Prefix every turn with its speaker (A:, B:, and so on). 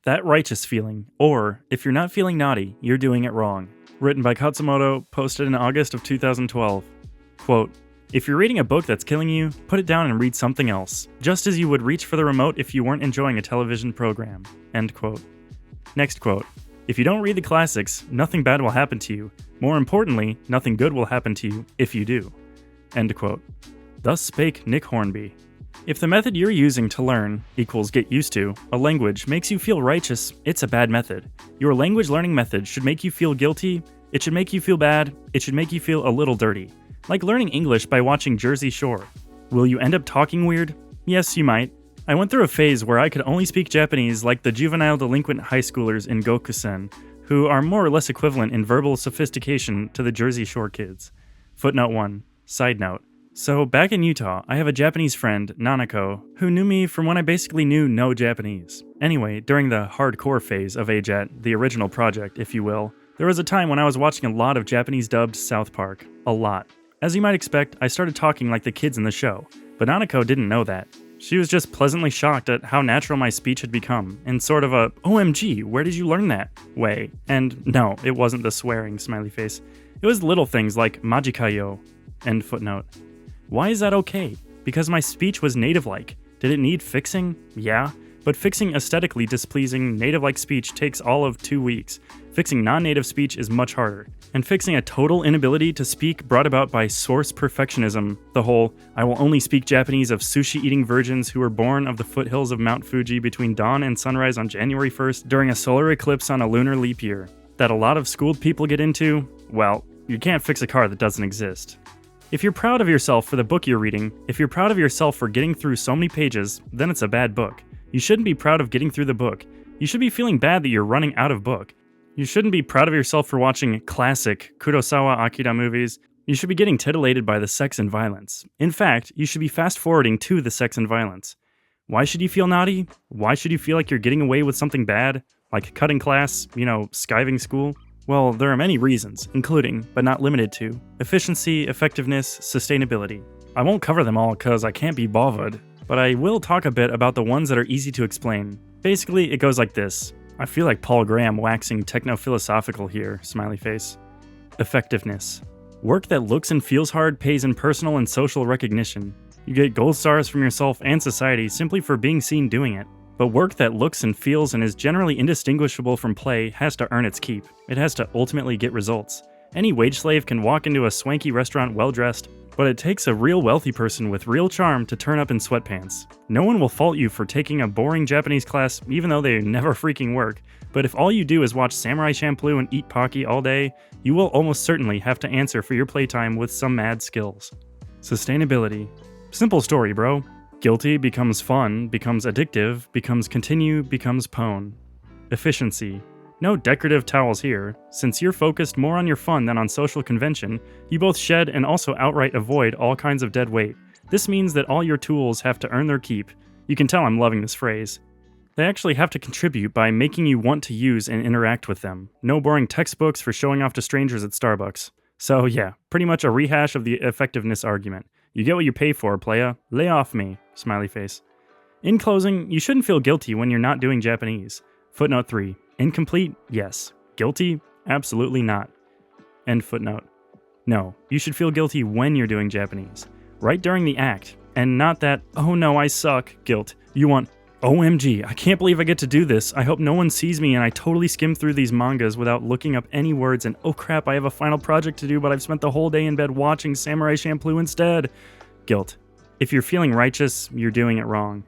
A: That righteous feeling, or if you're not feeling naughty, you're doing it wrong. Written by Khatzumoto, posted in August of 2012. Quote, if you're reading a book that's killing you, put it down and read something else, just as you would reach for the remote if you weren't enjoying a television program. End quote. Next quote, if you don't read the classics, nothing bad will happen to you. More importantly, nothing good will happen to you if you do. End quote. Thus spake Nick Hornby. If the method you're using to learn equals get used to a language makes you feel righteous, it's a bad method. Your language learning method should make you feel guilty, it should make you feel bad, it should make you feel a little dirty. Like learning English by watching Jersey Shore. Will you end up talking weird? Yes, you might. I went through a phase where I could only speak Japanese like the juvenile delinquent high schoolers in Gokusen, who are more or less equivalent in verbal sophistication to the Jersey Shore kids. Footnote 1. Side note. So, back in Utah, I have a Japanese friend, Nanako, who knew me from when I basically knew no Japanese. Anyway, during the hardcore phase of AJATT, the original project, if you will, there was a time when I was watching a lot of Japanese-dubbed South Park. A lot. As you might expect, I started talking like the kids in the show, but Nanako didn't know that. She was just pleasantly shocked at how natural my speech had become, in sort of a, OMG, where did you learn that? way. And no, it wasn't the swearing smiley face. It was little things like majikayo. End footnote. Why is that okay? Because my speech was native-like. Did it need fixing? Yeah. But fixing aesthetically displeasing native-like speech takes all of 2 weeks. Fixing non-native speech is much harder. And fixing a total inability to speak brought about by source perfectionism, the whole, I will only speak Japanese of sushi-eating virgins who were born of the foothills of Mount Fuji between dawn and sunrise on January 1st during a solar eclipse on a lunar leap year, that a lot of schooled people get into, well, you can't fix a car that doesn't exist. If you're proud of yourself for the book you're reading, if you're proud of yourself for getting through so many pages, then it's a bad book. You shouldn't be proud of getting through the book. You should be feeling bad that you're running out of book. You shouldn't be proud of yourself for watching classic Kurosawa Akira movies. You should be getting titillated by the sex and violence. In fact, you should be fast-forwarding to the sex and violence. Why should you feel naughty? Why should you feel like you're getting away with something bad? Like cutting class, skiving school? Well, there are many reasons, including, but not limited to, efficiency, effectiveness, sustainability. I won't cover them all because I can't be bothered, but I will talk a bit about the ones that are easy to explain. Basically, it goes like this. I feel like Paul Graham waxing techno-philosophical here, smiley face. Effectiveness. Work that looks and feels hard pays in personal and social recognition. You get gold stars from yourself and society simply for being seen doing it. But work that looks and feels and is generally indistinguishable from play has to earn its keep. It has to ultimately get results. Any wage slave can walk into a swanky restaurant well-dressed, but it takes a real wealthy person with real charm to turn up in sweatpants. No one will fault you for taking a boring Japanese class even though they never freaking work, but if all you do is watch Samurai Champloo and eat Pocky all day, you will almost certainly have to answer for your playtime with some mad skills. Sustainability. Simple story, bro. Guilty becomes fun, becomes addictive, becomes continue, becomes pwn. Efficiency. No decorative towels here. Since you're focused more on your fun than on social convention, you both shed and also outright avoid all kinds of dead weight. This means that all your tools have to earn their keep. You can tell I'm loving this phrase. They actually have to contribute by making you want to use and interact with them. No boring textbooks for showing off to strangers at Starbucks. So yeah, pretty much a rehash of the effectiveness argument. You get what you pay for, playa. Lay off me. Smiley face. In closing, you shouldn't feel guilty when you're not doing Japanese. Footnote 3. Incomplete? Yes. Guilty? Absolutely not. End footnote. No, you should feel guilty when you're doing Japanese. Right during the act. And not that, oh no, I suck, guilt. You want, OMG, I can't believe I get to do this. I hope no one sees me and I totally skim through these mangas without looking up any words and oh crap, I have a final project to do but I've spent the whole day in bed watching Samurai Champloo instead. Guilt. If you're feeling righteous, you're doing it wrong.